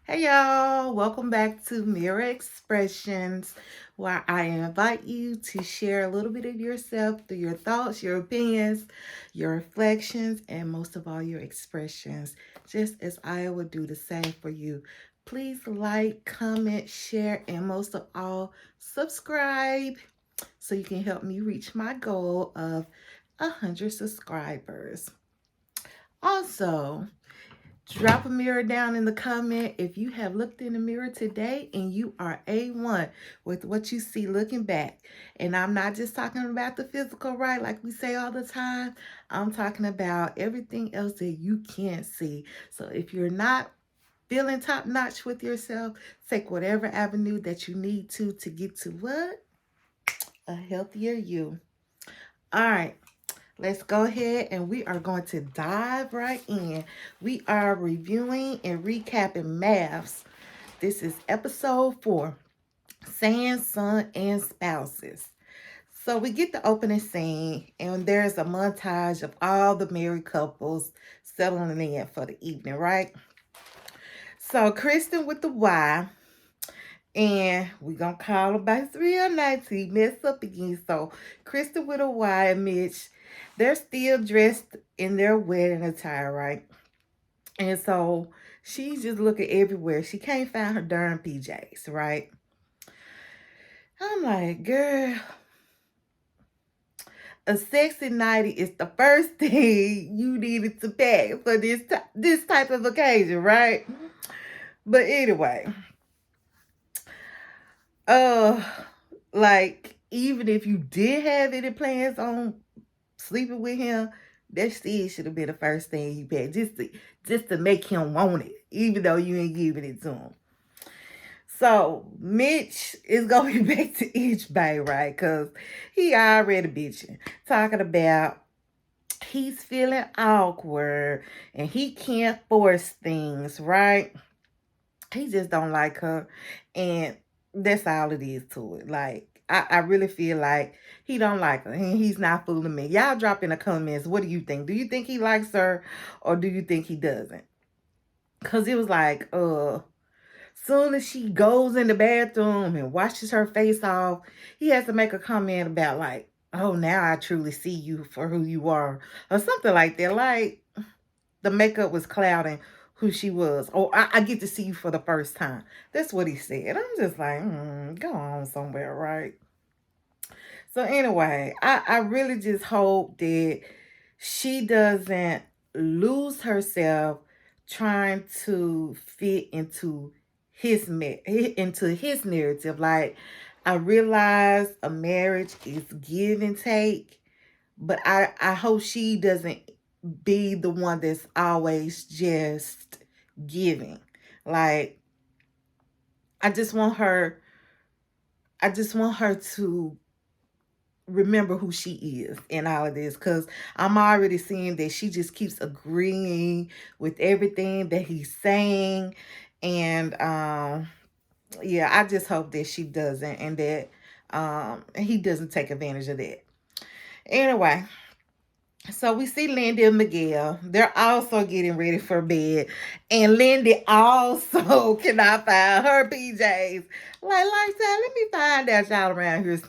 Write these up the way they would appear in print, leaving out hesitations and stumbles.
Hey y'all, welcome back to Mirror Expressions, where I invite you to share a little bit of yourself through your thoughts, your opinions, your reflections, and most of all, your expressions, just as I would do the same for you. Please like, comment, share, and most of all, subscribe so you can help me reach my goal of 100 subscribers. Also, drop a mirror down in the comment if you have looked in the mirror today and you are A1 with what you see looking back. And I'm not just talking about the physical, right? Like we say all the time. I'm talking about everything else that you can't see. So if you're not feeling top notch with yourself, take whatever avenue that you need to get to what? A healthier you. All right. Let's go ahead and we are going to dive right in. We are reviewing and recapping maths. This is episode 4, Saying Son and Spouses. So we get the opening scene, and there's a montage of all the married couples settling in for the evening, right? So Kristen with the Y, and we're going to call him by his real name. He messed up again. So Kristen with a Y and Mitch, they're still dressed in their wedding attire, right? And so she's just looking everywhere. She can't find her darn PJs, right? I'm like, girl, a sexy nightie is the first thing you needed to pack for this type of occasion, right? But anyway, uh, like even if you did have any plans on sleeping with him, that still should have been the first thing you packed, just to make him want it, even though you ain't giving it to him. So Mitch is going back to Itch Bay, right? Because he already bitching, talking about he's feeling awkward and he can't force things, right? He just don't like her, and that's all it is to it. Like I really feel like he don't like her, and he's not fooling me. Y'all drop in the comments. What do you think? Do you think he likes her, or do you think he doesn't? Cause it was like, soon as she goes in the bathroom and washes her face off, he has to make a comment about like, oh, now I truly see you for who you are, or something like that. Like the makeup was clouding who she was. Or I get to see you for the first time. That's what he said. I'm just like, go on somewhere, right? So anyway, I really just hope that she doesn't lose herself trying to fit into his narrative. Like I realize a marriage is give and take, but I hope she doesn't be the one that's always just giving. Like I just want her I just want her to remember who she is in all of this, because I'm already seeing that she just keeps agreeing with everything that he's saying. And yeah, I just hope that she doesn't, and that he doesn't take advantage of that. Anyway, so we see Lindy and Miguel. They're also getting ready for bed. And Lindy also cannot find her PJs. Like, let me find out y'all around here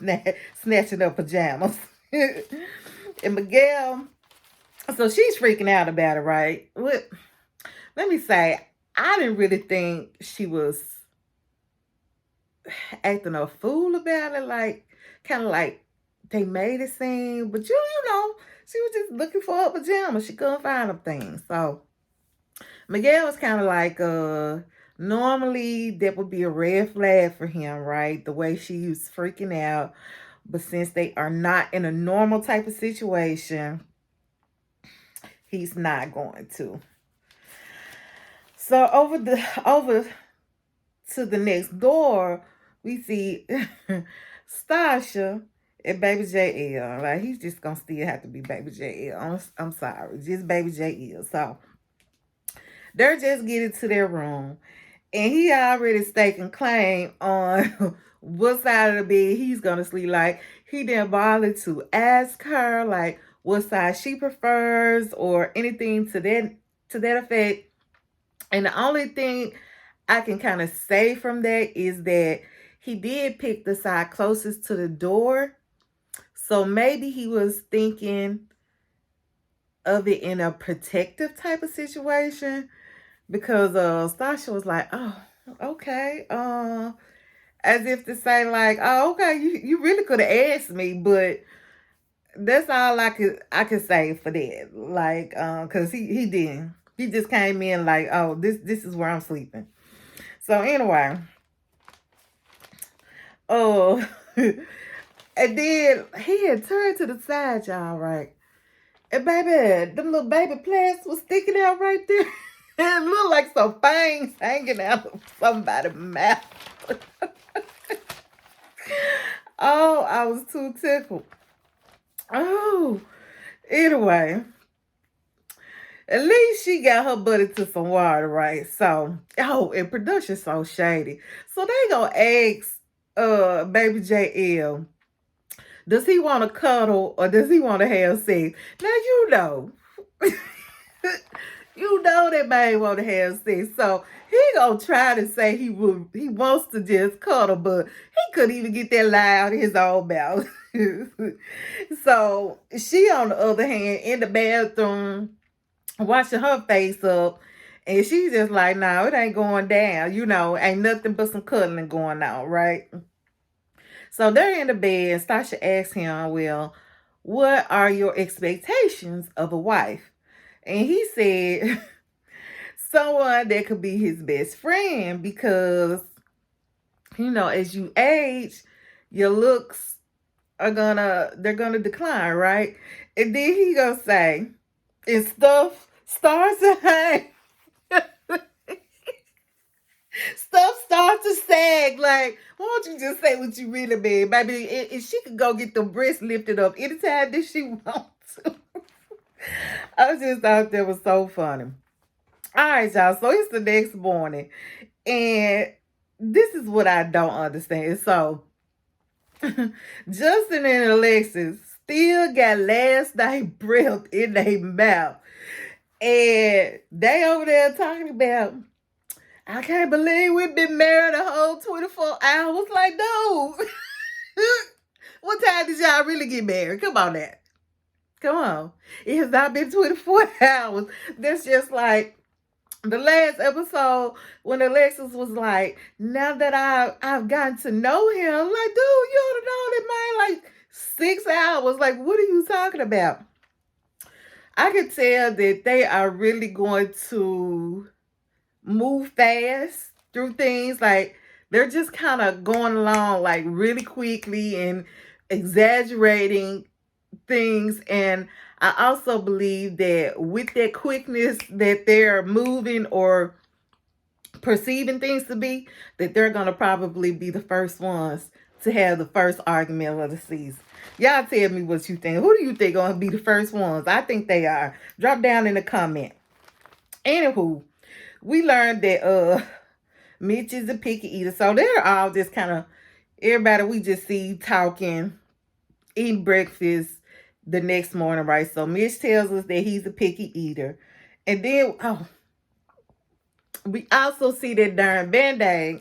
snatching up pajamas. And Miguel, so she's freaking out about it, right? Let me say, I didn't really think she was acting a fool about it. Like, kind of like they made it seem. But you know, she was just looking for her pajamas. She couldn't find them things. So Miguel was kind of like, normally that would be a red flag for him, right? The way she was freaking out. But since they are not in a normal type of situation, he's not going to. So over to the next door, we see Stasha and Baby JL. Like he's just gonna still have to be Baby JL. I'm sorry, just Baby JL. So they're just getting to their room, and he already staking claim on what side of the bed he's gonna sleep. Like he didn't bother to ask her like what side she prefers or anything to that effect. And the only thing I can kind of say from that is that he did pick the side closest to the door. So maybe he was thinking of it in a protective type of situation, because Stasha was like, "Oh, okay," as if to say like, "Oh, okay, you really could have asked me," but that's all I could say for that. Like, cause he didn't. He just came in like, "Oh, this is where I'm sleeping." So anyway, oh, and then he had turned to the side, y'all, right? And baby, them little baby plants was sticking out right there. It looked like some fangs hanging out of somebody's mouth. Oh, I was too tickled. Oh, anyway, at least she got her butt into some water, right? So, oh, and production's so shady. So they gonna ask baby JL, does he want to cuddle or does he want to have sex? Now you know. You know that man want to have sex. So he gonna try to say he wants to just cuddle, but he couldn't even get that lie out of his own mouth. So she, on the other hand, in the bathroom washing her face up, and she's just like, no, it ain't going down. You know, ain't nothing but some cuddling going on, right? So they're in the bed, and Stasha asks him, well, what are your expectations of a wife? And he said, someone that could be his best friend, because, you know, as you age, your looks they're gonna decline, right? And then he gonna say, and stuff starts to hang. Stuff starts to sag. Like, why don't you just say what you really mean, baby? If she could go get the breast lifted up anytime that she wants to. I just thought that was so funny. All right, y'all. So it's the next morning, and this is what I don't understand. So Justin and Alexis still got last night breath in their mouth, and they over there talking about, I can't believe we've been married a whole 24 hours. Like, dude, what time did y'all really get married? Come on now. Come on. It has not been 24 hours. That's just like the last episode when Alexis was like, now that I've gotten to know him, like, dude, you ought to know that man like 6 hours. Like, what are you talking about? I could tell that they are really going to move fast through things. Like, they're just kind of going along like really quickly and exaggerating things. And I also believe that with that quickness that they're moving or perceiving things to be, that they're going to probably be the first ones to have the first argument of the season. Y'all tell me what you think. Who do you think going to be the first ones? I think they are. Drop down in the comment. Anywho, we learned that Mitch is a picky eater. So they're all just kind of, everybody we just see talking, eating breakfast the next morning, right? So Mitch tells us that he's a picky eater. And then, we also see that darn Band-Aid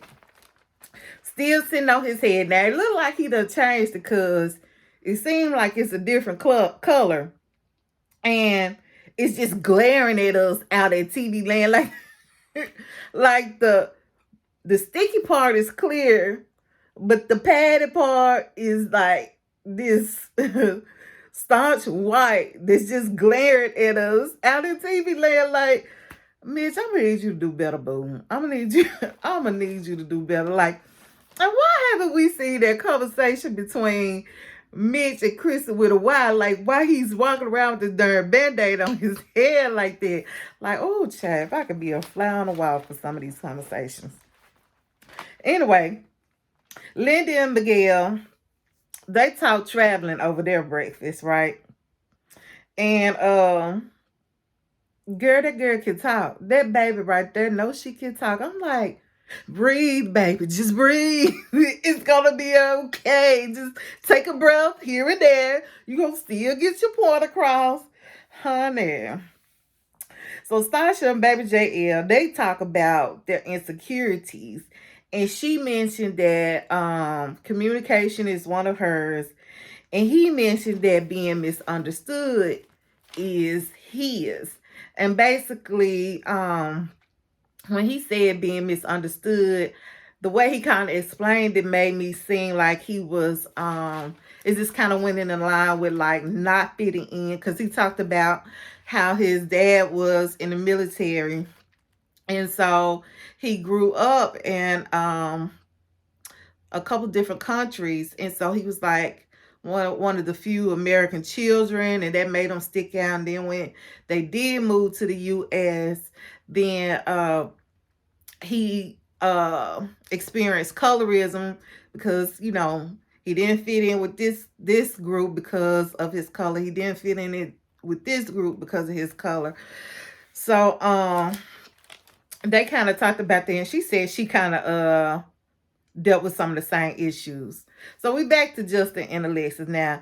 still sitting on his head. Now, it looked like he done changed it, because it seemed like it's a different color. And it's just glaring at us out at TV land. Like, like the sticky part is clear, but the padded part is like this staunch white that's just glaring at us out in TV land. Like, Mitch, I'm gonna need you to do better, boo. I'm gonna need you to do better. Like, and why haven't we seen that conversation between Mitch and Kristen with a Y? Like, why he's walking around with this darn Band-Aid on his head like that? Like, oh, Chad, if I could be a fly on the wall for some of these conversations. Anyway, Linda and Miguel, they talk traveling over their breakfast, right? And girl, that girl can talk. That baby right there knows she can talk. I'm like, breathe, baby. Just breathe. It's gonna be okay. Just take a breath here and there. You're gonna still get your point across, honey. So Stasha and Baby JL, they talk about their insecurities. And she mentioned that communication is one of hers. And he mentioned that being misunderstood is his. And basically, when he said being misunderstood, the way he kind of explained it made me seem like he was it just kind of went in line with like not fitting in, because he talked about how his dad was in the military, and so he grew up in a couple different countries, and so he was like one of the few American children, and that made him stick out. And then when they did move to the US, then he experienced colorism, because he didn't fit in with this group because of his color. He didn't fit in it with this group because of his color. So they kind of talked about that, and she said she kind of dealt with some of the same issues. So we back to Justin and Alexis now.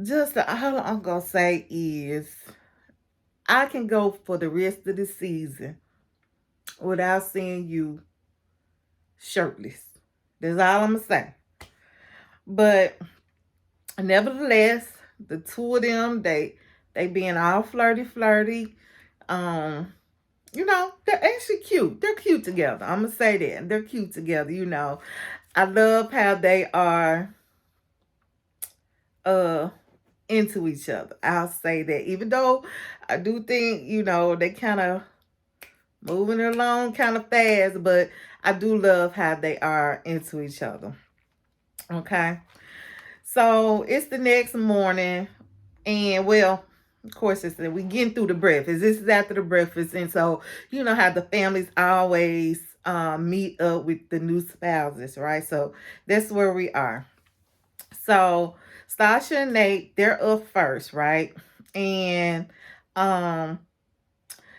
Justin, all I'm gonna say is I can go for the rest of the season without seeing you shirtless. That's all I'm gonna say. But nevertheless, the two of them, they being all flirty. They're actually cute. They're cute together. I'm gonna say that. They're cute together. I love how they are into each other. I'll say that. Even though I do think, they kind of moving along kind of fast, but I do love how they are into each other. Okay. So it's the next morning, and well, of course, we getting through the breakfast. This is after the breakfast, and so you know how the families always meet up with the new spouses, right? So that's where we are. So Stasha and Nate, they're up first, right? And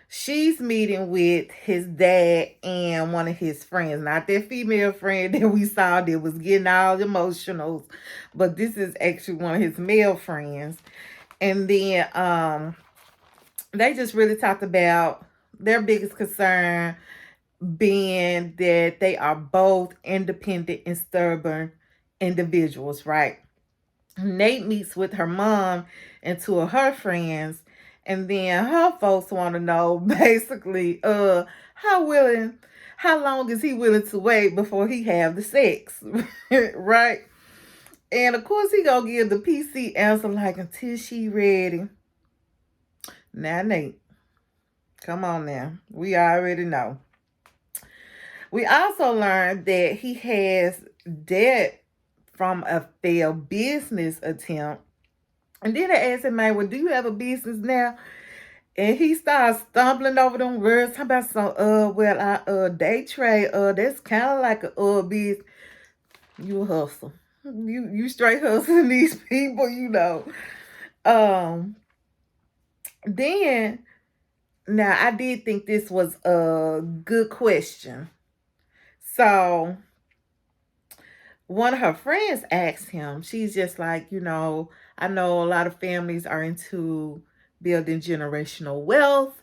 she's meeting with his dad and one of his friends. Not that female friend that we saw that was getting all emotional, but this is actually one of his male friends. And then they just really talked about their biggest concern being that they are both independent and stubborn individuals, right? Nate meets with her mom and two of her friends, and then her folks want to know basically how long is he willing to wait before he have the sex, right? And of course he gonna give the PC answer like until she ready. Now Nate, come on now, we already know. We also learned that he has debt from a failed business attempt. And then I asked him, man, well, do you have a business now? And he starts stumbling over them words, talking about some, well, I day trade, that's kind of like a business. You hustle. You straight hustling these people. Then now I did think this was a good question. So one of her friends asked him, she's just like, I know a lot of families are into building generational wealth.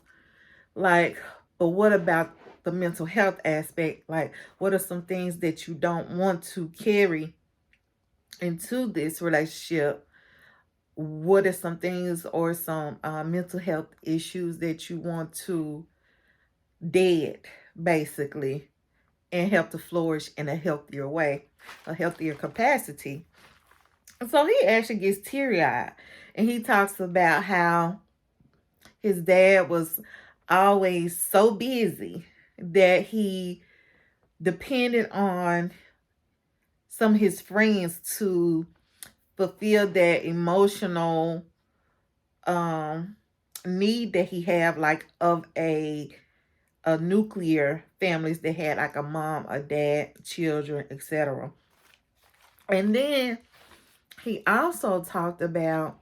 Like, but what about the mental health aspect? Like, what are some things that you don't want to carry into this relationship? What are some things or some mental health issues that you want to dead, basically, and help to flourish in a healthier way, a healthier capacity? So he actually gets teary-eyed, and he talks about how his dad was always so busy that he depended on some of his friends to fulfill that emotional need that he had, like of a nuclear families that had like a mom, a dad, children, etc. And then he also talked about,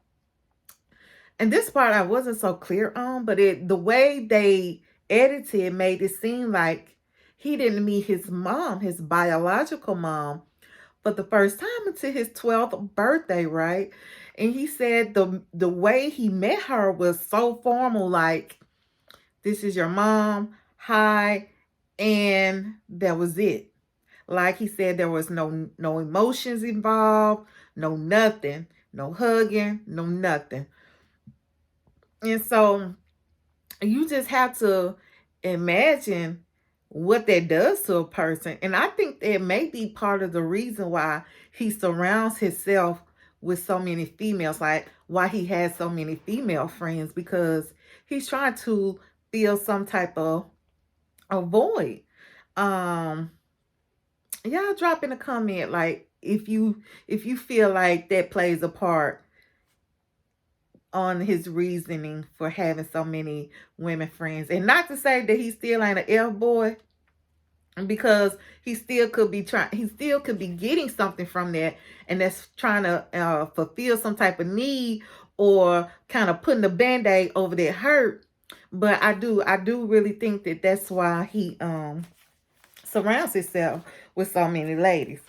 and this part I wasn't so clear on, but the way they edited made it seem like he didn't meet his mom, his biological mom, for the first time until his 12th birthday, right? And he said the way he met her was so formal, like this is your mom. Hi. And that was it. Like he said, there was no emotions involved, no nothing, no hugging, no nothing. And so you just have to imagine what that does to a person. And I think that may be part of the reason why he surrounds himself with so many females, like why he has so many female friends, because he's trying to fill some type of a void. Um, y'all drop in a comment like if you feel like that plays a part on his reasoning for having so many women friends. And not to say that he still ain't an F boy, because he still could be getting something from that, and that's trying to fulfill some type of need, or kind of putting a band-aid over that hurt. But I do really think that that's why he surrounds himself with so many ladies.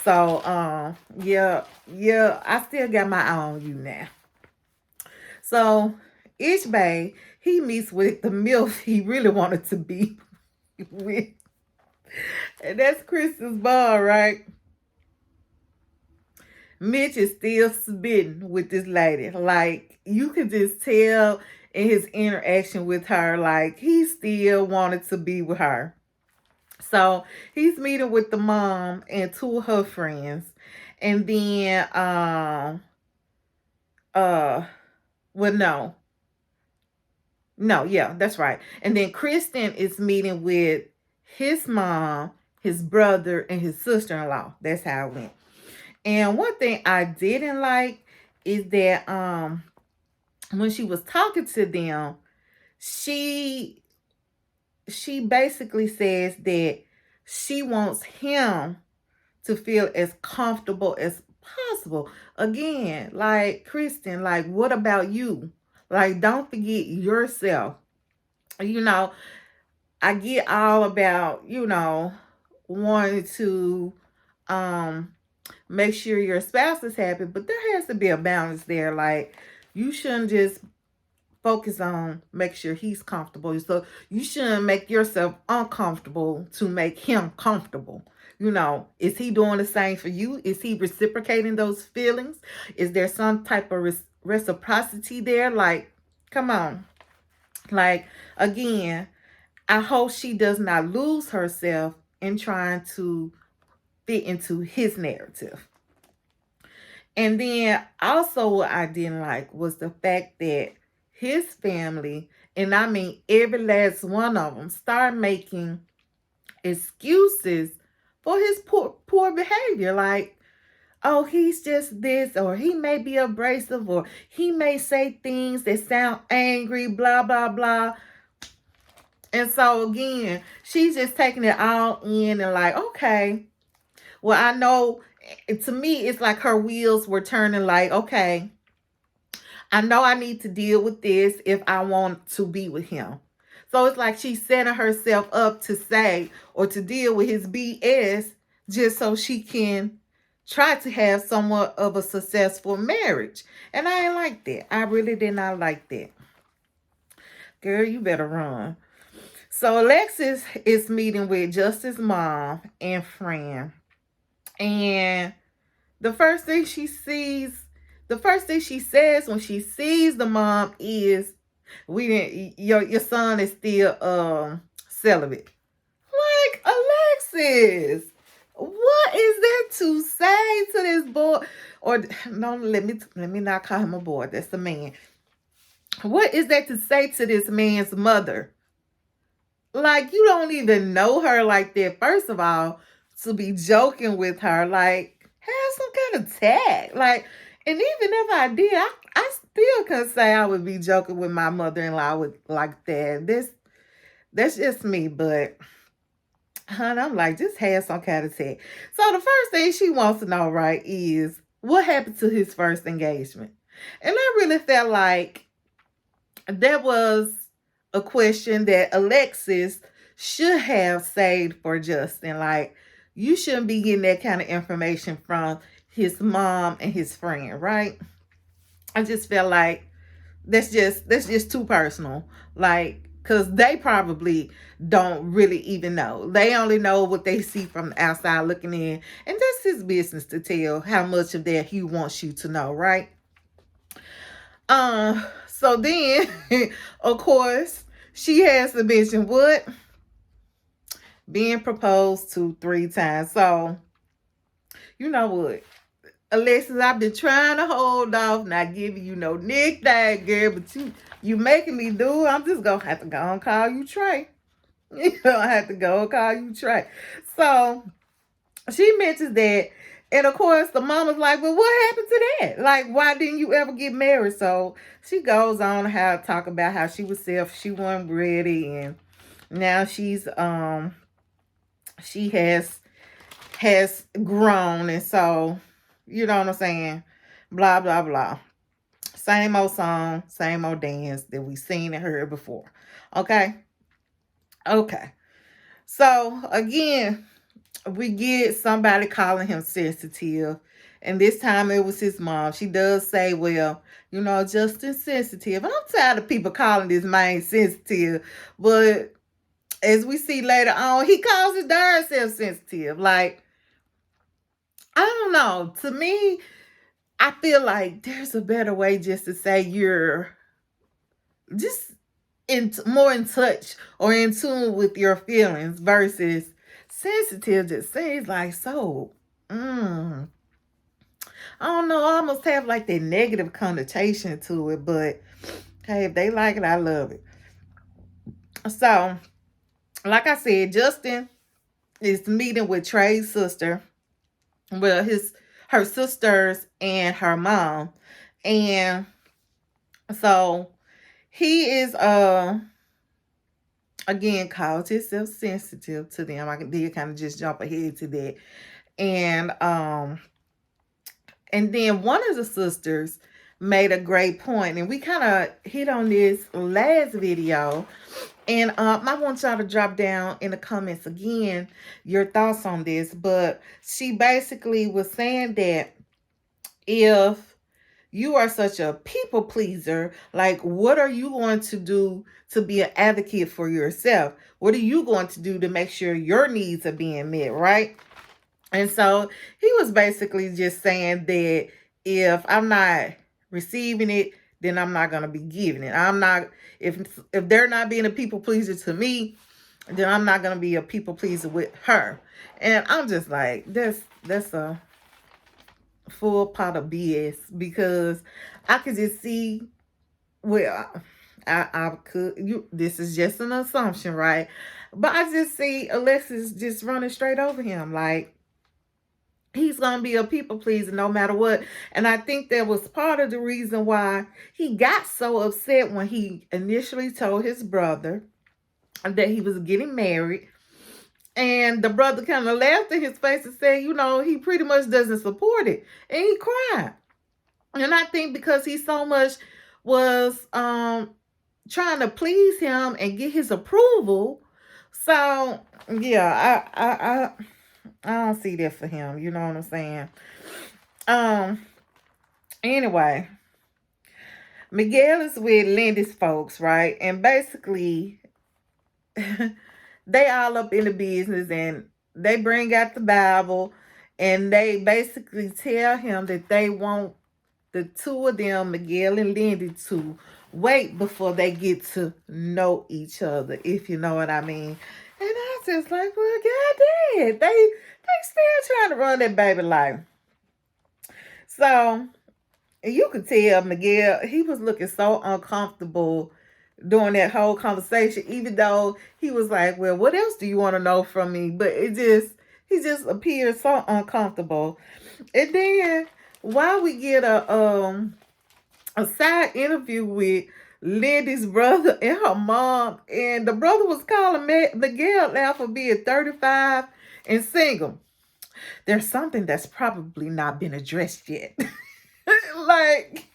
So yeah, I still got my eye on you now. So each bay, he meets with the MILF he really wanted to be with. And that's Kristen's bar, right? Mitch is still spitting with this lady. Like, you can just tell in his interaction with her, like, he still wanted to be with her. So he's meeting with the mom and two of her friends. And then well, no, yeah, that's right. And then Kristen is meeting with his mom, his brother, and his sister-in-law. That's how it went. And one thing I didn't like is that when she was talking to them, she basically says that she wants him to feel as comfortable as possible. Again, like, Kristen, like, what about you? Like, don't forget yourself. You know, I get all about, wanting to make sure your spouse is happy, but there has to be a balance there. Like, you shouldn't just focus on make sure he's comfortable. So you shouldn't make yourself uncomfortable to make him comfortable. Is he doing the same for you? Is he reciprocating those feelings? Is there some type of reciprocity there? Like, come on. Like, again, I hope she does not lose herself in trying to fit into his narrative. And then also what I didn't like was the fact that his family, and I mean every last one of them, start making excuses for his poor behavior. Like, oh, he's just this, or he may be abrasive, or he may say things that sound angry, blah, blah, blah. And so again, she's just taking it all in and like, okay, well, I know, to me, it's like her wheels were turning like, okay, I know I need to deal with this if I want to be with him. So it's like she's setting herself up to say or to deal with his BS just so she can try to have somewhat of a successful marriage. And I ain't like that. I really did not like that. Girl, you better run. So Alexis is meeting with Justice's mom and friend. And the first thing she says when she sees the mom is, your son is still celibate. Like, Alexis, what is there to say to this boy? Or no, let me not call him a boy. That's the man. What is there to say to this man's mother? Like, you don't even know her like that. First of all, to be joking with her, like, have some kind of tag. Like, and even if I did, I still couldn't say I would be joking with my mother-in-law with like that. That's just me, but honey, I'm like, just have some kind of tag. So the first thing she wants to know, right, is what happened to his first engagement. And I really felt like that was a question that Alexis should have saved for Justin. Like, you shouldn't be getting that kind of information from his mom and his friend, right? I just felt like that's just too personal. Like, because they probably don't really even know. They only know what they see from the outside looking in. And that's his business to tell how much of that he wants you to know, right? So then, of course, she has to mention what? Being proposed to 3 times. So, you know what? Alexis, I've been trying to hold off, not giving you no nickname, girl, but you making me do it. I'm just gonna have to go and call you Trey. You don't have to go and call you Trey. So she mentions that, and of course the mama's like, well, what happened to that? Like, why didn't you ever get married? So she goes on how to talk about how she was she wasn't ready, and now she has grown, and so you know what I'm saying? Blah, blah, blah. Same old song, same old dance that we seen and heard before. Okay? Okay. So, again, we get somebody calling him sensitive. And this time it was his mom. She does say, well, you know, Justin's sensitive. And I'm tired of people calling this man sensitive. But as we see later on, he calls his darn self sensitive. Like, I don't know. To me, I feel like there's a better way just to say you're just more in touch or in tune with your feelings versus sensitive. Just seems like so. I don't know. I almost have like that negative connotation to it, but hey, if they like it, I love it. So, like I said, Justin is meeting with Trey's sister. Well, her sisters and her mom. And so he is again calls himself sensitive to them. I did kind of just jump ahead to that. And then one of the sisters made a great point, and we kind of hit on this last video. And I want y'all to drop down in the comments again your thoughts on this. But she basically was saying that if you are such a people pleaser, like, what are you going to do to be an advocate for yourself? What are you going to do to make sure your needs are being met, right? And so he was basically just saying that if I'm not receiving it, then I'm not going to be giving it. I'm not, if they're not being a people pleaser to me, then I'm not going to be a people pleaser with her. And I'm just like, that's a full pot of BS, because I could just see, well, I could, this is just an assumption, right? But I just see Alexis just running straight over him. Like, he's going to be a people pleaser no matter what. And I think that was part of the reason why he got so upset when he initially told his brother that he was getting married. And the brother kind of laughed in his face and said, you know, he pretty much doesn't support it. And he cried. And I think because he so much was trying to please him and get his approval. So, yeah, I don't see that for him. You know what I'm saying? Anyway, Miguel is with Lindy's folks, right? And basically, they all up in the business, and they bring out the Bible, and they basically tell him that they want the two of them, Miguel and Lindy, to wait before they get to know each other, if you know what I mean. And I was just like, well, goddamn, they still trying to run that baby life. So you could tell Miguel, he was looking so uncomfortable during that whole conversation, even though he was like, well, what else do you want to know from me? But he just appeared so uncomfortable. And then while we get a side interview with Lindy's brother and her mom, and the brother was calling Miguel out for being 35 and single. There's something that's probably not been addressed yet. Like,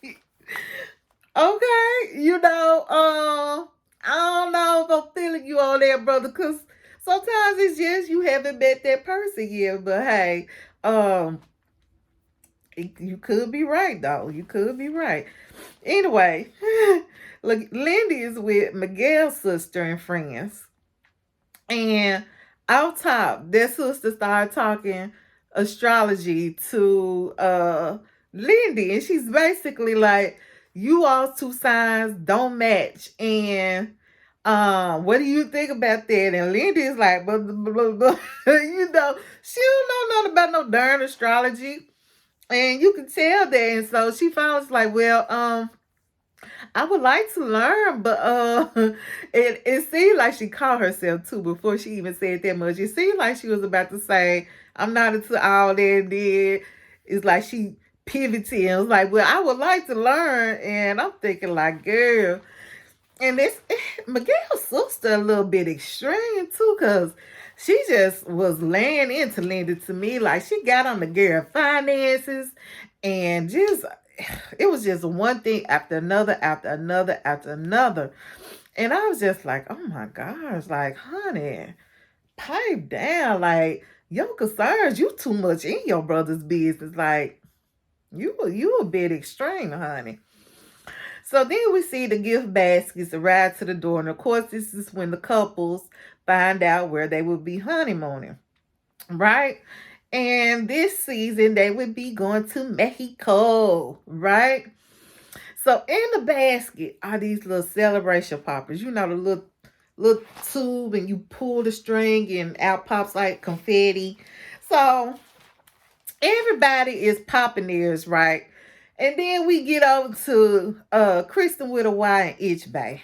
okay, you know, I don't know if I'm feeling you on there, brother, because sometimes it's just you haven't met that person yet. But hey, You could be right, though. You could be right. Anyway, look, Lindy is with Miguel's sister and friends. And out top, their sister started talking astrology to Lindy. And she's basically like, you all two signs don't match. And what do you think about that? And Lindy is like, blah, blah, blah, blah. You know, she don't know nothing about no darn astrology. And you can tell that. And so she finally was like, well, I would like to learn, but it seemed like she caught herself too before she even said that much. It seemed like she was about to say, I'm not into all that. Then it's like she pivoted and was like, well, I would like to learn. And I'm thinking like, girl, and this Miguel's sister a little bit extreme too, because she just was laying into Linda to me. Like she got on the girl finances and just it was just one thing after another, after another, after another. And I was just like, oh my gosh, like, honey, pipe down. Like, your concerns, you too much in your brother's business. Like, you a bit extreme, honey. So then we see the gift baskets arrive to the door. And of course, this is when the couples find out where they will be honeymooning, right? And this season, they would be going to Mexico, right? So in the basket are these little celebration poppers. You know, the little tube, and you pull the string and out pops like confetti. So everybody is popping theirs, right? And then we get over to Kristen with a Y and Itch Bay.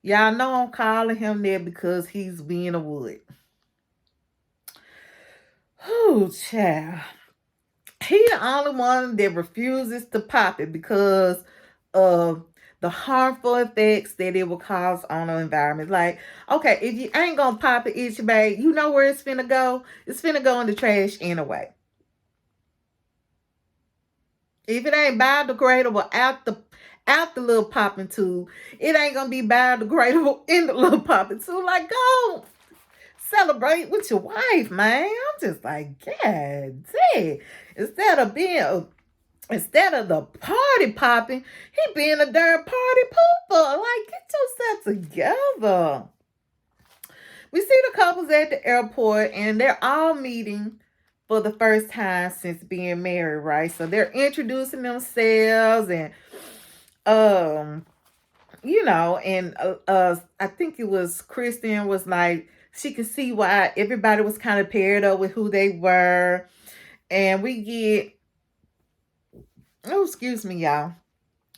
Y'all know I'm calling him there because he's being a wood. Oh, child. He the only one that refuses to pop it because of the harmful effects that it will cause on the environment. Like, okay, if you ain't gonna pop it, Itch Bay, you know where it's finna go? It's finna go in the trash anyway. If it ain't biodegradable out the little popping tube, it ain't gonna be biodegradable in the little popping tube. Like, go celebrate with your wife, man. I'm just like, God damn. Instead of the party popping, he being a darn party pooper. Like, get yourself together. We see the couples at the airport, and they're all meeting for the first time since being married, right? So they're introducing themselves, and you know, and I think it was Kristen was like, she could see why everybody was kind of paired up with who they were. And we get, oh, excuse me, y'all.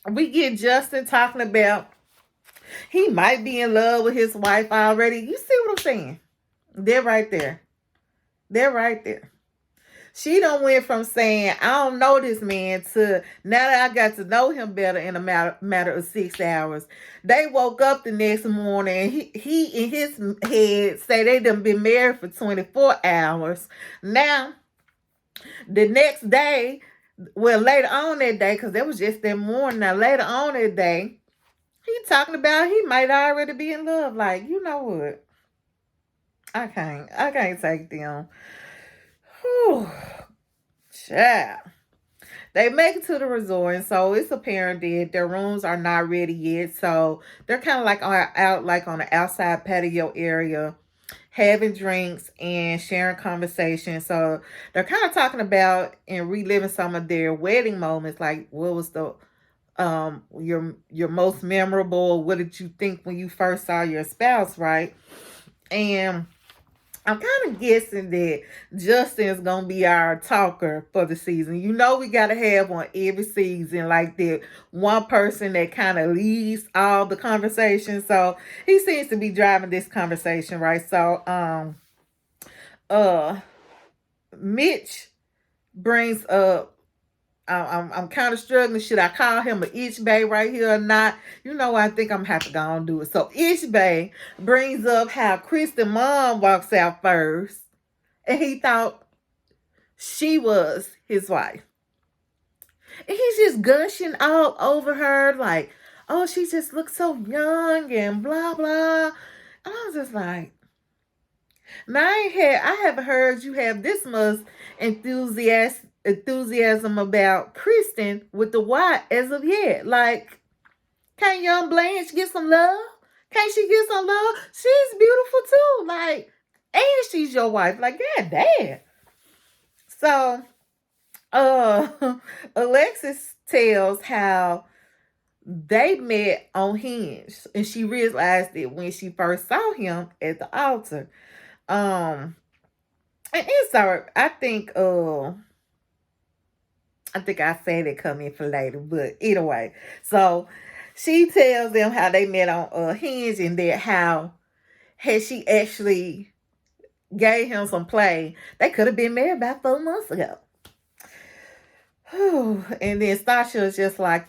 We get Justin talking about he might be in love with his wife already. You see what I'm saying? They're right there. They're right there. She done went from saying, I don't know this man, to now that I got to know him better in a matter of 6 hours. They woke up the next morning, and he in his head say they done been married for 24 hours. Now, the next day, well, later on that day, because that was just that morning. Now, later on that day, he talking about he might already be in love. Like, you know what? I can't take them. Whew. Child. They make it to the resort, and so it's apparent that their rooms are not ready yet. So they're kind of like out like on the outside patio area, having drinks and sharing conversation. So they're kind of talking about and reliving some of their wedding moments, like what was the your most memorable, what did you think when you first saw your spouse, right? And I'm kind of guessing that Justin's gonna be our talker for the season. You know, we gotta have one every season, like that one person that kind of leads all the conversation. So he seems to be driving this conversation, right? So Mitch brings up, I'm kind of struggling. Should I call him an Itch Bay right here or not? You know, I think I'm gonna have to go and do it. So Itch Bay brings up how Kristen's mom walks out first, and he thought she was his wife. And he's just gushing all over her, like, oh, she just looks so young and blah blah. And I was just like, now I haven't heard you have this much enthusiasm enthusiasm about Kristen with the Y as of yet. Like, can't young Blanche get some love? Can't she get some love? She's beautiful too. Like, and she's your wife. Like, god damn. So, Alexis tells how they met on Hinge, and she realized it when she first saw him at the altar. And so I think I said it coming for later, but anyway, so she tells them how they met on Hinge, and that how had she actually gave him some play, they could have been married about 4 months ago. Whew. And then Stasha is just like,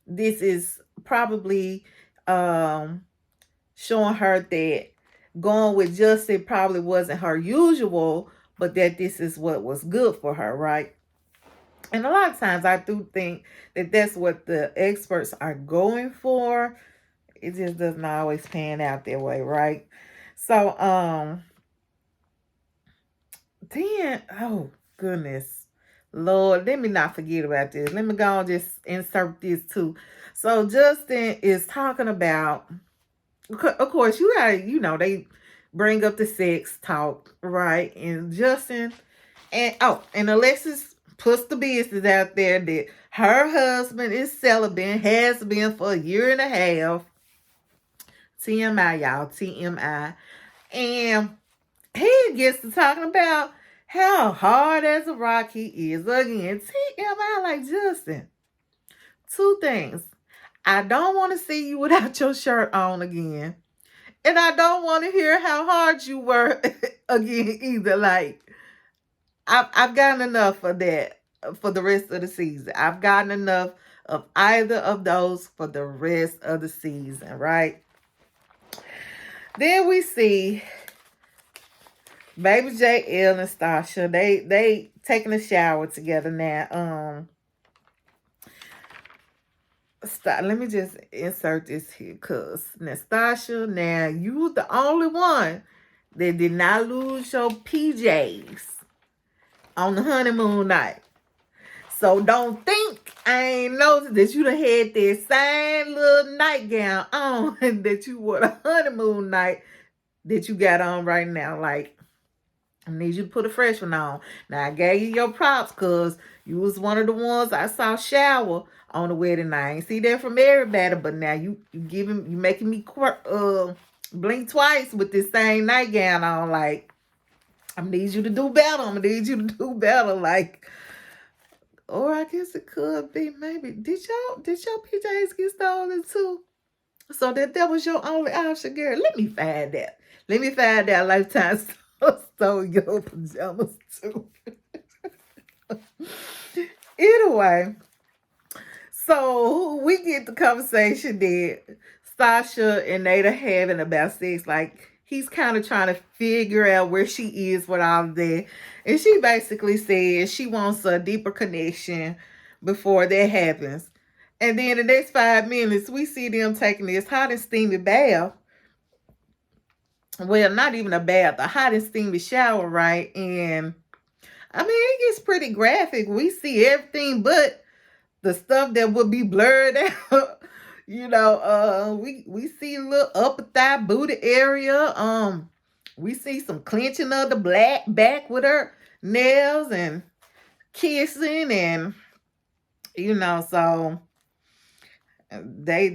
this is probably showing her that going with Justin probably wasn't her usual, but that this is what was good for her, right? And a lot of times I do think that that's what the experts are going for. It just doesn't always pan out that way, right? So, then, oh, goodness. Lord, let me not forget about this. Let me go and just insert this too. So, Justin is talking about, of course, you gotta, they bring up the sex talk, right? And Justin, and Alexis puts the business out there that her husband is celibate, has been for a year and a half. TMI, y'all, TMI. And he gets to talking about how hard as a rock he is. Again, TMI, like, Justin, two things. I don't want to see you without your shirt on again. And I don't want to hear how hard you were again either. Like, I've gotten enough of that for the rest of the season. I've gotten enough of either of those for the rest of the season, right? Then we see Baby JL and Stasha. They taking a shower together now. Let me just insert this here, cause Nastasha, now you the only one that did not lose your PJs on the honeymoon night. So don't think I ain't noticed that you done had that same little nightgown on that you wore the honeymoon night that you got on right now. Like, I need you to put a fresh one on. Now, I gave you your props because you was one of the ones I saw shower on the wedding night. I ain't see that from everybody, but now you making me blink twice with this same nightgown on. Like, I need you to do better. I'm gonna need you to do better. Like, or I guess it could be maybe. Did your PJs get stolen too? So that was your only option, girl. Let me find that. Let me find that Lifetime stole your pajamas too. Anyway, so we get the conversation that Sasha and Nada having about sex. Like, he's kind of trying to figure out where she is with all of that. And she basically says she wants a deeper connection before that happens. And then the next 5 minutes, we see them taking this hot and steamy bath. Well, not even a bath, a hot and steamy shower, right? And I mean, it gets pretty graphic. We see everything but the stuff that would be blurred out. We see a little upper thigh booty area. We see some clenching of the black back with her nails and kissing, and so they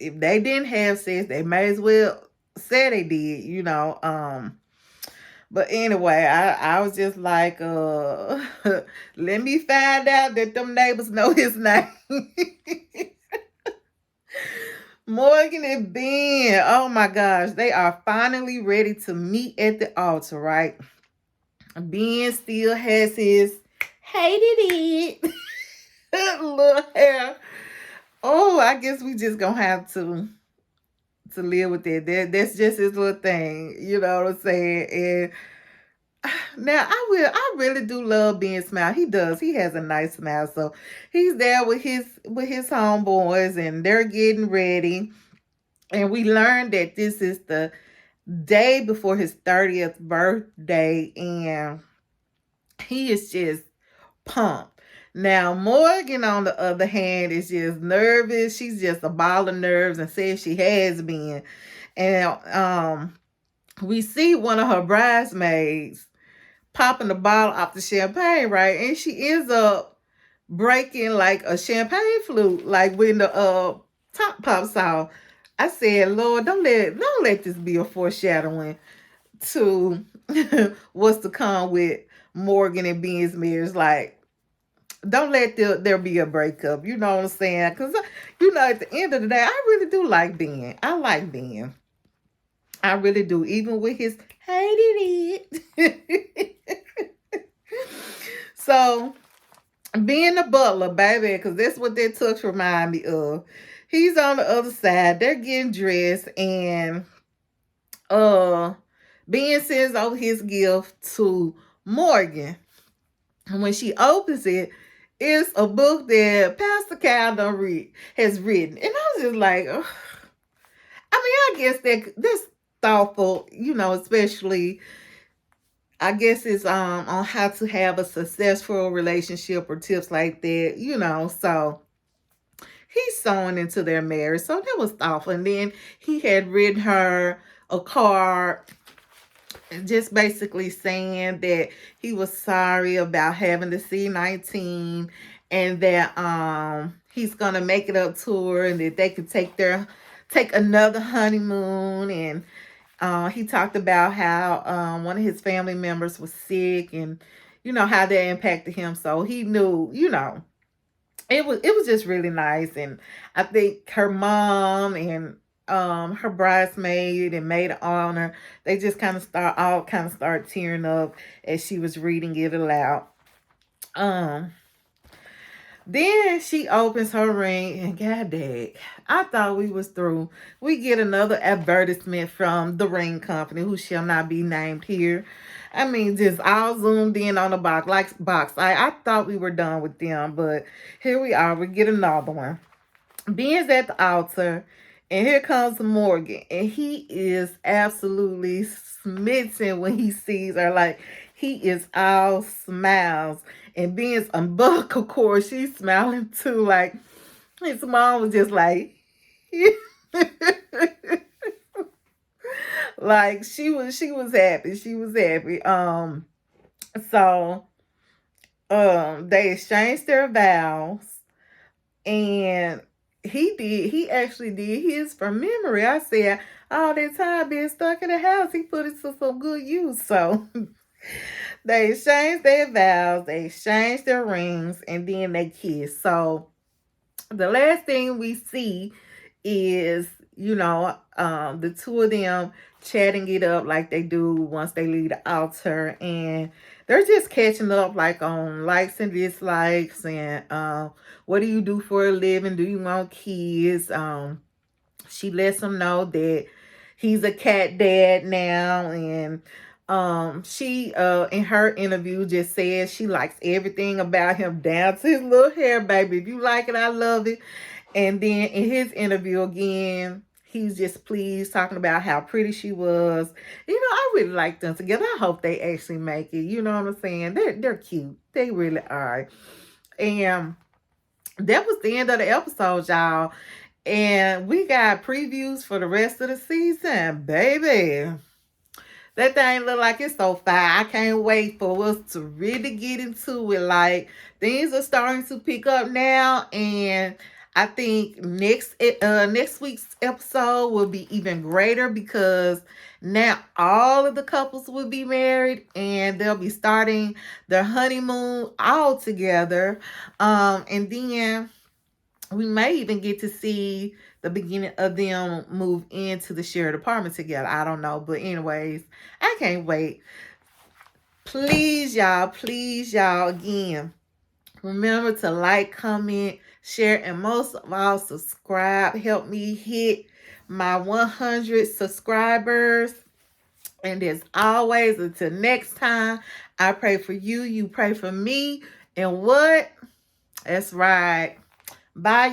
if they didn't have sex, they may as well say they did, But anyway, I was just like, let me find out that them neighbors know his name. Morgan and Ben, oh my gosh, they are finally ready to meet at the altar, right? Ben still has his hated it little hair. Oh, I guess we just gonna have to live with it. That's just his little thing, you know what I'm saying? And now I really do love Ben's smile. He does. He has a nice smile. So he's there with his homeboys, and they're getting ready. And we learned that this is the day before his 30th birthday, and He is just pumped. Now, Morgan, on the other hand, is just nervous. She's just a ball of nerves and says she has been. And we see one of her bridesmaids popping the bottle off the champagne, right? And she ends up breaking like a champagne flute, like when the top pops off. I said, Lord, don't let this be a foreshadowing to what's to come with Morgan and Ben's marriage. Like, don't let there be a breakup. You know what I'm saying? Because, at the end of the day, I really do like Ben. I like Ben. I really do. Even with his hated it. So, being a butler, baby, because that's what that touch remind me of. He's on the other side. They're getting dressed, and Ben sends over his gift to Morgan. And when she opens it, it's a book that Pastor Cal has written. And I was just like, ugh. I guess that's thoughtful, especially I guess it's on how to have a successful relationship or tips like that, so he's sewing into their marriage. So that was thoughtful. And then he had written her a card just basically saying that he was sorry about having the C-19 and that he's gonna make it up to her and that they could take another honeymoon. And he talked about how one of his family members was sick and how that impacted him. So he knew, it was just really nice. And I think her mom and her bridesmaid and maid of honor, they just kind of start tearing up as she was reading it aloud. Then she opens her ring and god dang, I thought we was through. We get another advertisement from the ring company, who shall not be named here. I mean, just all zoomed in on the box. I thought we were done with them, but here we are. We get another one. Ben's at the altar, and here comes Morgan, and he is absolutely smitten when he sees her. Like, he is all smiles. And Ben's umbilical cord, she's smiling too. Like, his mom was just like, like she was happy. She was happy. So they exchanged their vows, and he actually did his from memory. I said, all that time being stuck in the house, he put it to some good use. So they exchanged their vows, they exchanged their rings, and then they kissed. So the last thing we see is, the two of them chatting it up like they do once they leave the altar. And they're just catching up like on likes and dislikes and what do you do for a living? Do you want kids? She lets him know that he's a cat dad now, and she in her interview just said she likes everything about him down to his little hair, baby. If you like it, I love it. And then in his interview again, he's just pleased, talking about how pretty she was. I really like them together. I hope they actually make it. You know what I'm saying? They're cute. They really are. And that was the end of the episode, y'all. And we got previews for the rest of the season, baby. That thing look like it's so fire. I can't wait for us to really get into it. Like, things are starting to pick up now, and I think next week's episode will be even greater because now all of the couples will be married and they'll be starting their honeymoon all together. And then we may even get to see the beginning of them move into the shared apartment together. I don't know. But anyways, I can't wait. Please, y'all, again, remember to like, comment, share, and most of all, subscribe. Help me hit my 100 subscribers. And as always, until next time, I pray for you. You pray for me. And what? That's right. Bye.